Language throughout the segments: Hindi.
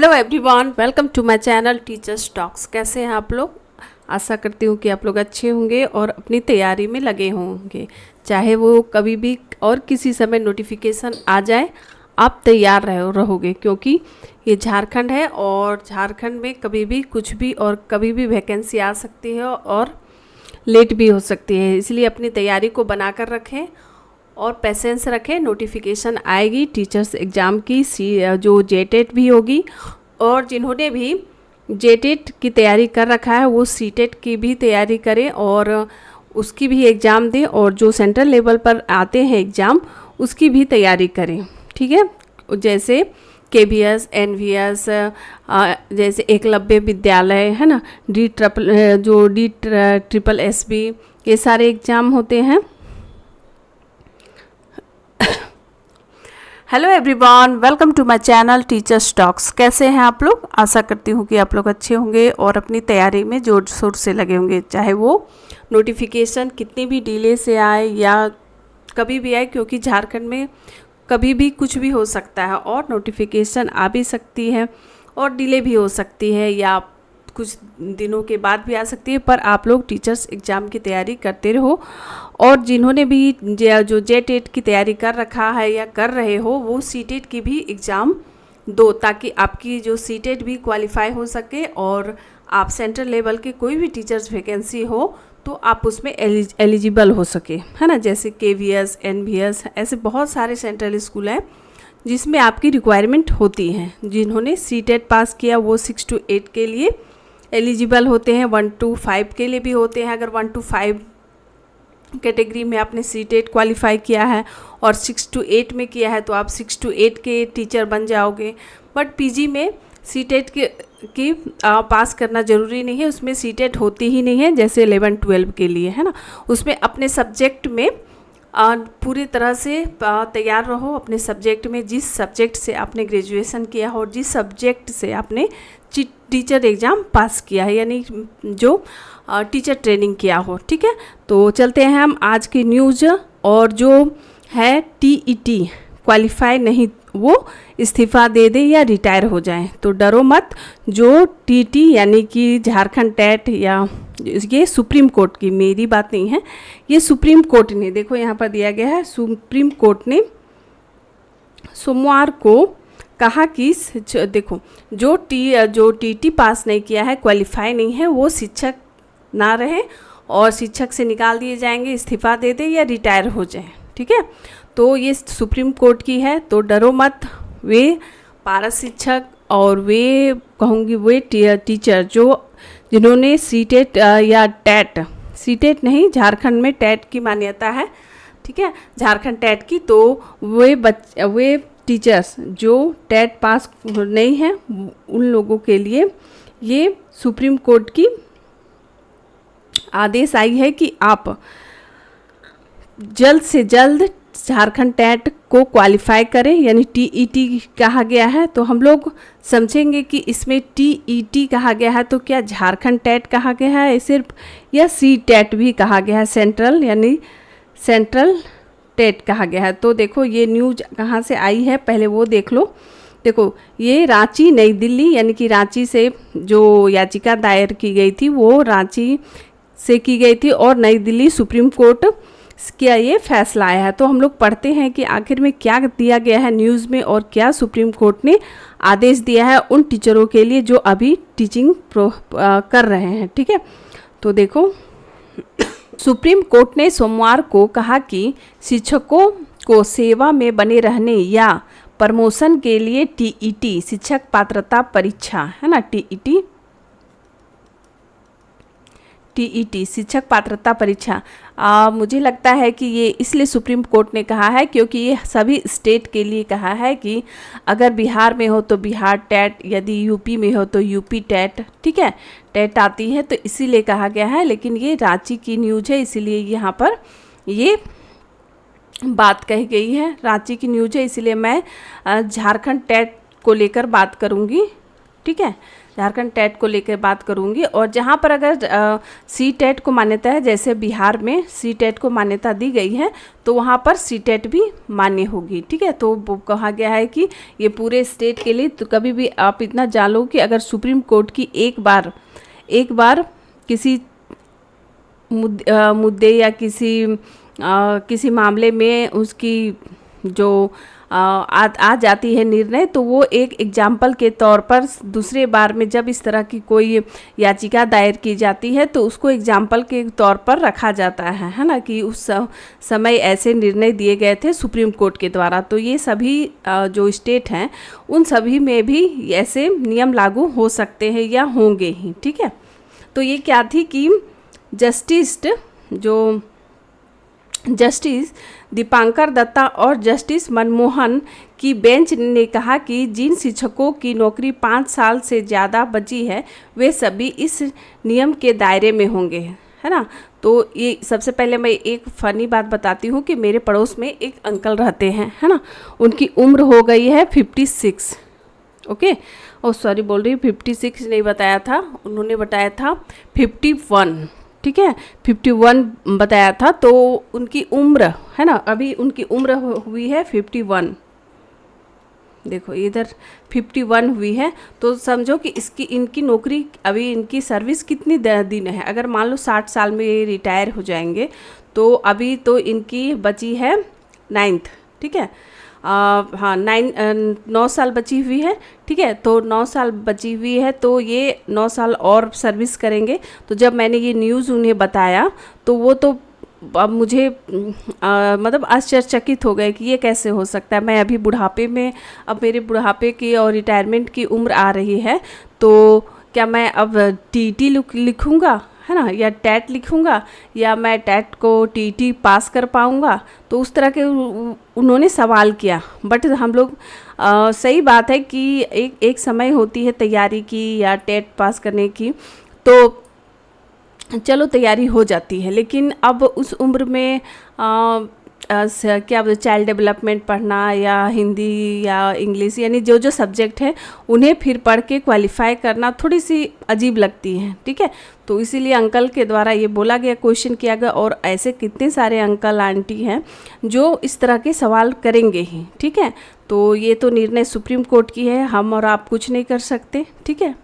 Hello everyone, welcome to my channel teachers talks. कैसे हैं आप लोग? आशा करती हूँ कि आप लोग अच्छे होंगे और अपनी तैयारी में लगे होंगे। चाहे वो कभी भी और किसी समय नोटिफिकेशन आ जाए, आप तैयार रहोगे, क्योंकि ये झारखंड है और झारखंड में कभी भी कुछ भी और कभी भी वैकेंसी आ सकती है और लेट भी हो सकती है। इसलिए अपनी तैयारी को बनाकर रखें और पेशेंस रखें। नोटिफिकेशन आएगी टीचर्स एग्ज़ाम की, जो जेटेट भी होगी, और जिन्होंने भी जेटेट की तैयारी कर रखा है वो सीटेट की भी तैयारी करें और उसकी भी एग्ज़ाम दें, और जो सेंट्रल लेवल पर आते हैं एग्ज़ाम उसकी भी तैयारी करें। ठीक है, जैसे KVS, NVS, जैसे एकलव्य विद्यालय है ना, DSSB, ये सारे एग्ज़ाम होते हैं। Hello everyone, welcome to my channel teachers talks. कैसे हैं आप लोग? आशा करती हूँ कि आप लोग अच्छे होंगे और अपनी तैयारी में जोर शोर से लगे होंगे। चाहे वो नोटिफिकेशन कितनी भी डिले से आए या कभी भी आए, क्योंकि झारखंड में कभी भी कुछ भी हो सकता है और नोटिफिकेशन आ भी सकती है और डिले भी हो सकती है या कुछ दिनों के बाद भी आ सकती है। पर आप लोग टीचर्स एग्ज़ाम की तैयारी करते रहो, और जिन्होंने भी जो जेटेट की तैयारी कर रखा है या कर रहे हो वो सीटेट की भी एग्ज़ाम दो, ताकि आपकी जो सीटेट भी क्वालिफाई हो सके और आप सेंट्रल लेवल के कोई भी टीचर्स वैकेंसी हो तो आप उसमें एलिजिबल हो सके, है ना। जैसे KVS, NVS, ऐसे बहुत सारे सेंट्रल स्कूल हैं जिसमें आपकी रिक्वायरमेंट होती है। जिन्होंने सीटेट पास किया वो 6 to 8 के लिए एलिजिबल होते हैं, 1 to 5 के लिए भी होते हैं। अगर 1 to 5 कैटेगरी में आपने सीटेट क्वालिफाई किया है और 6 to 8 में किया है तो आप 6 to 8 के टीचर बन जाओगे। बट PG में सीटेट की पास करना ज़रूरी नहीं है, उसमें सीटेट होती ही नहीं है, जैसे 11-12 के लिए, है ना। उसमें अपने सब्जेक्ट में पूरी तरह से तैयार रहो। अपने सब्जेक्ट में, जिस सब्जेक्ट से आपने ग्रेजुएशन किया हो और जिस सब्जेक्ट से आपने टीचर एग्ज़ाम पास किया है, यानी जो टीचर ट्रेनिंग किया हो। ठीक है, तो चलते हैं हम आज की न्यूज़। और जो है TET क्वालिफाई नहीं, वो इस्तीफ़ा दे दे या रिटायर हो जाए तो डरो मत। जो TT यानी कि झारखंड टेट, या ये सुप्रीम कोर्ट की, मेरी बात नहीं है, ये सुप्रीम कोर्ट ने, देखो यहाँ पर दिया गया है, सुप्रीम कोर्ट ने सोमवार को कहा कि देखो जो TT पास नहीं किया है, क्वालिफाई नहीं है, वो शिक्षक ना रहे और शिक्षक से निकाल दिए जाएंगे, इस्तीफ़ा दे दे या रिटायर हो जाए। ठीक है, तो ये सुप्रीम कोर्ट की है, तो डरो मत। वे पारस शिक्षक और वे कहूँगी वे टीचर जिन्होंने सीटेट या टेट, सीटेट नहीं, झारखंड में टेट की मान्यता है, ठीक है, झारखंड टेट की, तो वे टीचर्स जो टेट पास नहीं हैं उन लोगों के लिए ये सुप्रीम कोर्ट की आदेश आई है कि आप जल्द से जल्द झारखंड टेट को क्वालिफाई करें, यानी TET कहा गया है। तो हम लोग समझेंगे कि इसमें TET कहा गया है तो क्या झारखंड टेट कहा गया है सिर्फ, या CTET भी कहा गया है, सेंट्रल यानी सेंट्रल टेट कहा गया है। तो देखो ये न्यूज़ कहाँ से आई है, पहले वो देख लो। देखो ये रांची, नई दिल्ली, यानी कि रांची से जो याचिका दायर की गई थी वो रांची से की गई थी और नई दिल्ली सुप्रीम कोर्ट क्या ये फैसला आया है। तो हम लोग पढ़ते हैं कि आखिर में क्या दिया गया है न्यूज़ में और क्या सुप्रीम कोर्ट ने आदेश दिया है उन टीचरों के लिए जो अभी टीचिंग कर रहे हैं। ठीक है, तो देखो सुप्रीम कोर्ट ने सोमवार को कहा कि शिक्षकों को सेवा में बने रहने या प्रमोशन के लिए TET शिक्षक पात्रता परीक्षा, है ना, TET शिक्षक पात्रता परीक्षा, मुझे लगता है कि ये इसलिए सुप्रीम कोर्ट ने कहा है क्योंकि ये सभी स्टेट के लिए कहा है कि अगर बिहार में हो तो बिहार टेट, यदि यूपी में हो तो यूपी टेट, ठीक है, टेट आती है, तो इसीलिए कहा गया है। लेकिन ये रांची की न्यूज़ है, इसीलिए यहाँ पर ये बात कही गई है, रांची की न्यूज़ है, इसीलिए मैं झारखंड टेट को लेकर बात करूँगी। ठीक है, झारखंड टेट को लेकर बात करूंगी। और जहाँ पर अगर सी टेट को मान्यता है, जैसे बिहार में सी टेट को मान्यता दी गई है, तो वहाँ पर सी टेट भी मान्य होगी। ठीक है, तो वो कहा गया है कि ये पूरे स्टेट के लिए। तो कभी भी आप इतना जान लो कि अगर सुप्रीम कोर्ट की एक बार किसी मुद्दे या किसी मामले में उसकी जो आ जाती है निर्णय, तो वो एक एग्जाम्पल के तौर पर दूसरे बार में जब इस तरह की कोई याचिका दायर की जाती है तो उसको एग्जाम्पल के तौर पर रखा जाता है ना, कि उस समय ऐसे निर्णय दिए गए थे सुप्रीम कोर्ट के द्वारा। तो ये सभी जो स्टेट हैं उन सभी में भी ऐसे नियम लागू हो सकते हैं या होंगे ही। ठीक है, तो ये क्या थी कि जस्टिस दीपांकर दत्ता और जस्टिस मनमोहन की बेंच ने कहा कि जिन शिक्षकों की नौकरी 5 साल से ज़्यादा बची है वे सभी इस नियम के दायरे में होंगे, है ना। तो ये सबसे पहले मैं एक फ़नी बात बताती हूँ कि मेरे पड़ोस में एक अंकल रहते हैं, है ना। उनकी उम्र हो गई है 56। ओके, और सॉरी बोल रही हूँ, 56 नहीं बताया था, उन्होंने बताया था 51। ठीक है, 51 बताया था। तो उनकी उम्र, है ना, अभी उनकी उम्र हुई है 51। देखो इधर 51 हुई है। तो समझो कि इनकी नौकरी, अभी इनकी सर्विस कितनी दिन है। अगर मान लो 60 साल में ये रिटायर हो जाएंगे तो अभी तो इनकी बची है 9th। ठीक है, हाँ 9 साल बची हुई है। ठीक है, तो 9 साल बची हुई है, तो ये 9 साल और सर्विस करेंगे। तो जब मैंने ये न्यूज़ उन्हें बताया तो वो तो अब मुझे मतलब आश्चर्यचकित हो गए कि ये कैसे हो सकता है। मैं अभी बुढ़ापे में, अब मेरे बुढ़ापे की और रिटायरमेंट की उम्र आ रही है, तो क्या मैं अब टीटी लिखूँगा, है ना, या टेट लिखूँगा, या मैं टेट को टीटी पास कर पाऊँगा। तो उस तरह के उन्होंने सवाल किया। बट हम लोग सही बात है कि एक समय होती है तैयारी की या टेट पास करने की, तो चलो तैयारी हो जाती है। लेकिन अब उस उम्र में क्या चाइल्ड डेवलपमेंट पढ़ना या हिंदी या इंग्लिश, यानी जो जो सब्जेक्ट है उन्हें फिर पढ़ के क्वालिफाई करना थोड़ी सी अजीब लगती है। ठीक है, तो इसीलिए अंकल के द्वारा ये बोला गया, क्वेश्चन किया गया। और ऐसे कितने सारे अंकल आंटी हैं जो इस तरह के सवाल करेंगे ही। ठीक है, तो ये तो निर्णय सुप्रीम कोर्ट की है, हम और आप कुछ नहीं कर सकते। ठीक है,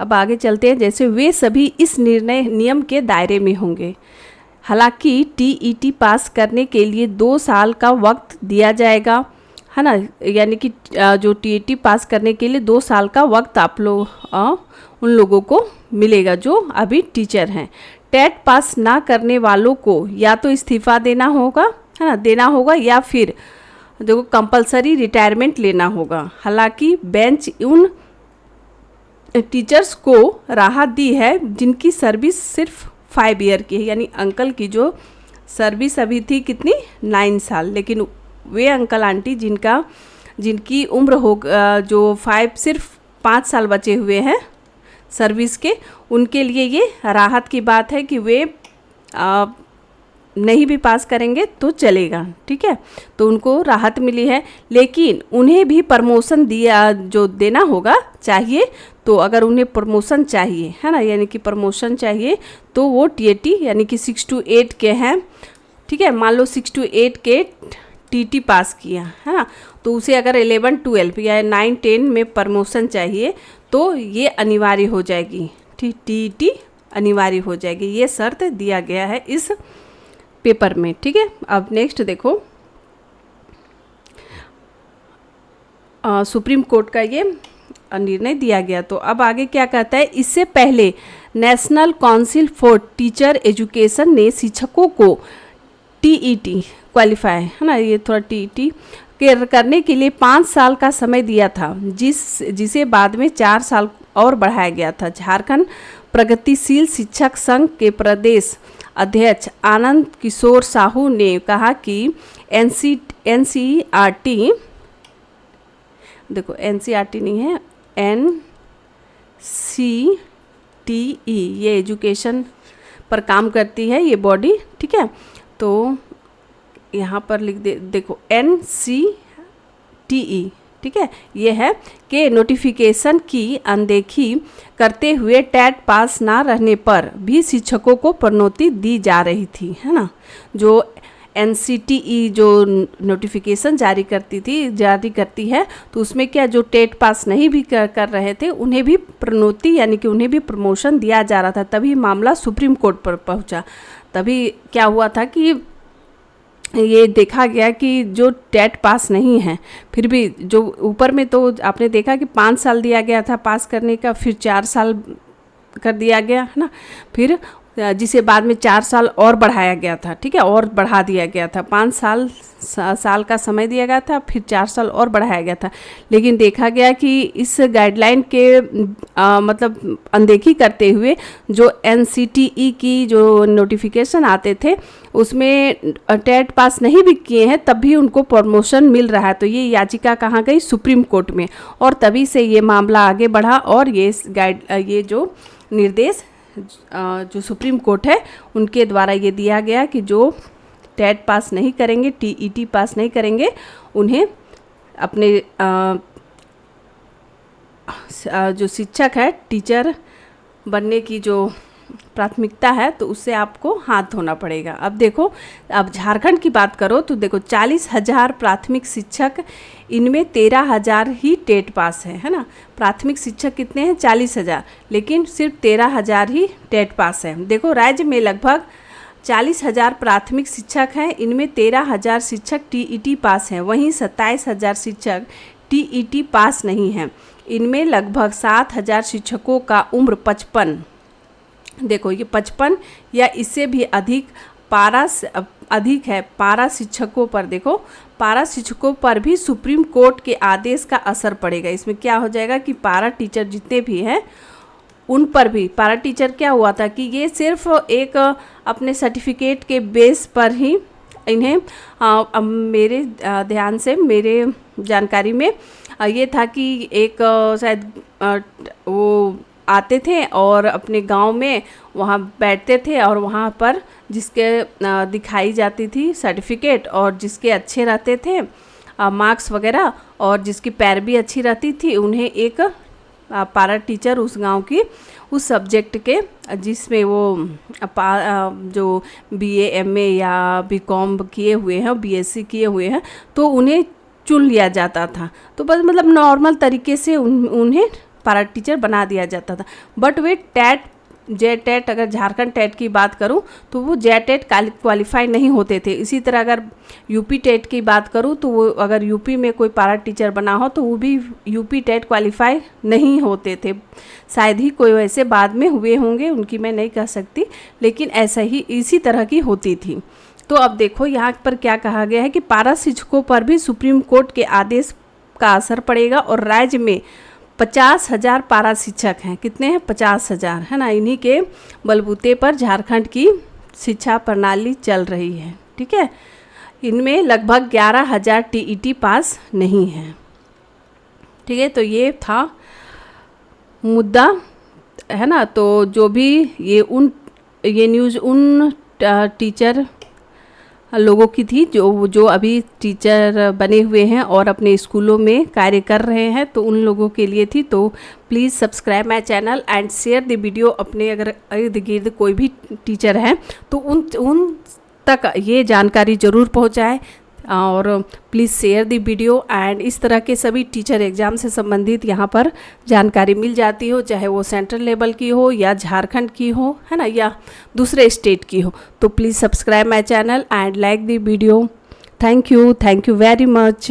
अब आगे चलते हैं। जैसे वे सभी इस नियम के दायरे में होंगे। हालांकि टीईटी पास करने के लिए 2 साल का वक्त दिया जाएगा, है ना, यानी कि जो टीईटी पास करने के लिए 2 साल का वक्त आप लोग उन लोगों को मिलेगा जो अभी टीचर हैं। टेट पास ना करने वालों को या तो इस्तीफा देना होगा, है ना, या फिर देखो कंपलसरी रिटायरमेंट लेना होगा। हालांकि बेंच उन टीचर्स को राहत दी है जिनकी सर्विस सिर्फ 5 ईयर की है, यानी अंकल की जो सर्विस अभी थी कितनी 9 साल। लेकिन वे अंकल आंटी जिनकी उम्र हो जो सिर्फ 5 साल बचे हुए हैं सर्विस के, उनके लिए ये राहत की बात है कि वे नहीं भी पास करेंगे तो चलेगा। ठीक है, तो उनको राहत मिली है। लेकिन उन्हें भी प्रमोशन देना होगा चाहिए। तो अगर उन्हें प्रमोशन चाहिए, है ना, यानी कि प्रमोशन चाहिए, तो वो टीएटी यानी कि 6 to 8 के हैं। ठीक है, मान लो 6 to 8 के टीटी पास किया, है ना, तो उसे अगर 11, 12 या 9, 10 में प्रमोशन चाहिए तो ये अनिवार्य हो जाएगी। टीटी अनिवार्य हो जाएगी, ये शर्त दिया गया है इस पेपर में। ठीक है, अब नेक्स्ट देखो, सुप्रीम कोर्ट का ये निर्णय दिया गया। तो अब आगे क्या कहता है, इससे पहले national council for teacher education ने शिक्षकों को टीईटी क्वालिफाई, है ना, ये थोड़ा टीईटी करने के लिए 5 साल का समय दिया था, जिसे बाद में 4 साल और बढ़ाया गया था। झारखंड प्रगतिशील शिक्षक संघ के प्रदेश अध्यक्ष आनंद किशोर साहू ने कहा कि एनसीईआरटी, देखो एनसीईआरटी नहीं है, एनसीटीई, ये एजुकेशन पर काम करती है ये बॉडी। ठीक है, तो यहाँ पर लिख दे, देखो NCTE, ठीक है, ये है कि नोटिफिकेशन की अनदेखी करते हुए टेट पास ना रहने पर भी शिक्षकों को प्रोन्नति दी जा रही थी, है ना। जो NCTE जो नोटिफिकेशन जारी करती है, तो उसमें क्या जो टेट पास नहीं भी कर रहे थे उन्हें भी प्रोन्नति यानी कि उन्हें भी प्रमोशन दिया जा रहा था। तभी मामला सुप्रीम कोर्ट पर पहुंचा। तभी क्या हुआ था कि ये देखा गया कि जो टेट पास नहीं है, फिर भी जो ऊपर में तो आपने देखा कि 5 साल दिया गया था पास करने का, फिर 4 साल कर दिया गया, है ना। फिर जिसे बाद में 4 साल और बढ़ाया गया था, ठीक है, और बढ़ा दिया गया था। 5 साल का समय दिया गया था, फिर 4 साल और बढ़ाया गया था। लेकिन देखा गया कि इस गाइडलाइन के मतलब अनदेखी करते हुए जो NCTE की जो नोटिफिकेशन आते थे उसमें टेट पास नहीं भी किए हैं तब भी उनको प्रमोशन मिल रहा है। तो ये याचिका कहाँ गई? सुप्रीम कोर्ट में। और तभी से ये मामला आगे बढ़ा और ये जो निर्देश जो सुप्रीम कोर्ट है उनके द्वारा ये दिया गया कि जो टेट पास नहीं करेंगे, TET पास नहीं करेंगे, उन्हें अपने जो शिक्षक है, टीचर बनने की जो प्राथमिकता है तो उससे आपको हाथ धोना पड़ेगा। अब देखो, अब झारखंड की बात करो तो देखो 40,000 प्राथमिक शिक्षक, इनमें 13,000 ही टेट पास है ना। प्राथमिक शिक्षक कितने हैं? 40,000, लेकिन सिर्फ 13,000 ही टेट पास है। देखो राज्य में लगभग 40,000 प्राथमिक शिक्षक हैं, इनमें 13,000 शिक्षक TET पास हैं, वहीं 27,000 शिक्षक TET पास नहीं हैं। इनमें लगभग 7,000 शिक्षकों का उम्र 55, देखो ये 55 या इससे भी अधिक अधिक है। पारा शिक्षकों पर, देखो पारा शिक्षकों पर भी सुप्रीम कोर्ट के आदेश का असर पड़ेगा। इसमें क्या हो जाएगा कि पारा टीचर जितने भी हैं उन पर भी, पारा टीचर क्या हुआ था कि ये सिर्फ एक अपने सर्टिफिकेट के बेस पर ही इन्हें मेरे ध्यान से, मेरे जानकारी में ये था कि एक शायद वो आते थे और अपने गांव में वहाँ बैठते थे और वहाँ पर जिसके दिखाई जाती थी सर्टिफिकेट और जिसके अच्छे रहते थे मार्क्स वगैरह और जिसकी पैरवी अच्छी रहती थी, उन्हें एक पारा टीचर उस गांव की उस सब्जेक्ट के जिसमें वो जो BA MA या BCom किए हुए हैं, BSc किए हुए हैं, तो उन्हें चुन लिया जाता था। तो बस मतलब नॉर्मल तरीके से उन्हें पारा टीचर बना दिया जाता था। बट वे JTET, अगर झारखंड टेट की बात करूं तो वो JTET क्वालिफाई नहीं होते थे। इसी तरह अगर UP टेट की बात करूं तो वो अगर UP में कोई पारा टीचर बना हो तो वो भी UP टेट क्वालिफाई नहीं होते थे। शायद ही कोई वैसे बाद में हुए होंगे, उनकी मैं नहीं कह सकती, लेकिन ऐसा ही इसी तरह की होती थी। तो अब देखो यहाँ पर क्या कहा गया है कि पारा शिक्षकों पर भी सुप्रीम कोर्ट के आदेश का असर पड़ेगा और राज्य में 50,000 पारा शिक्षक हैं। कितने हैं? 50,000, है ना। इन्हीं के बलबूते पर झारखंड की शिक्षा प्रणाली चल रही है, ठीक है। इनमें लगभग 11,000 TET पास नहीं है, ठीक है। तो ये था मुद्दा, है ना। तो जो भी ये न्यूज़ उन टीचर लोगों की थी जो अभी टीचर बने हुए हैं और अपने स्कूलों में कार्य कर रहे हैं, तो उन लोगों के लिए थी। तो please subscribe my channel and share the video. अपने अगर इर्द गिर्द कोई भी टीचर हैं तो उन तक ये जानकारी ज़रूर पहुंचाएं और please share the video. And इस तरह के सभी टीचर एग्ज़ाम से संबंधित यहाँ पर जानकारी मिल जाती हो, चाहे वो सेंट्रल लेवल की हो या झारखंड की हो, है ना, या दूसरे स्टेट की हो। तो please subscribe my channel and like the video. Thank you very much.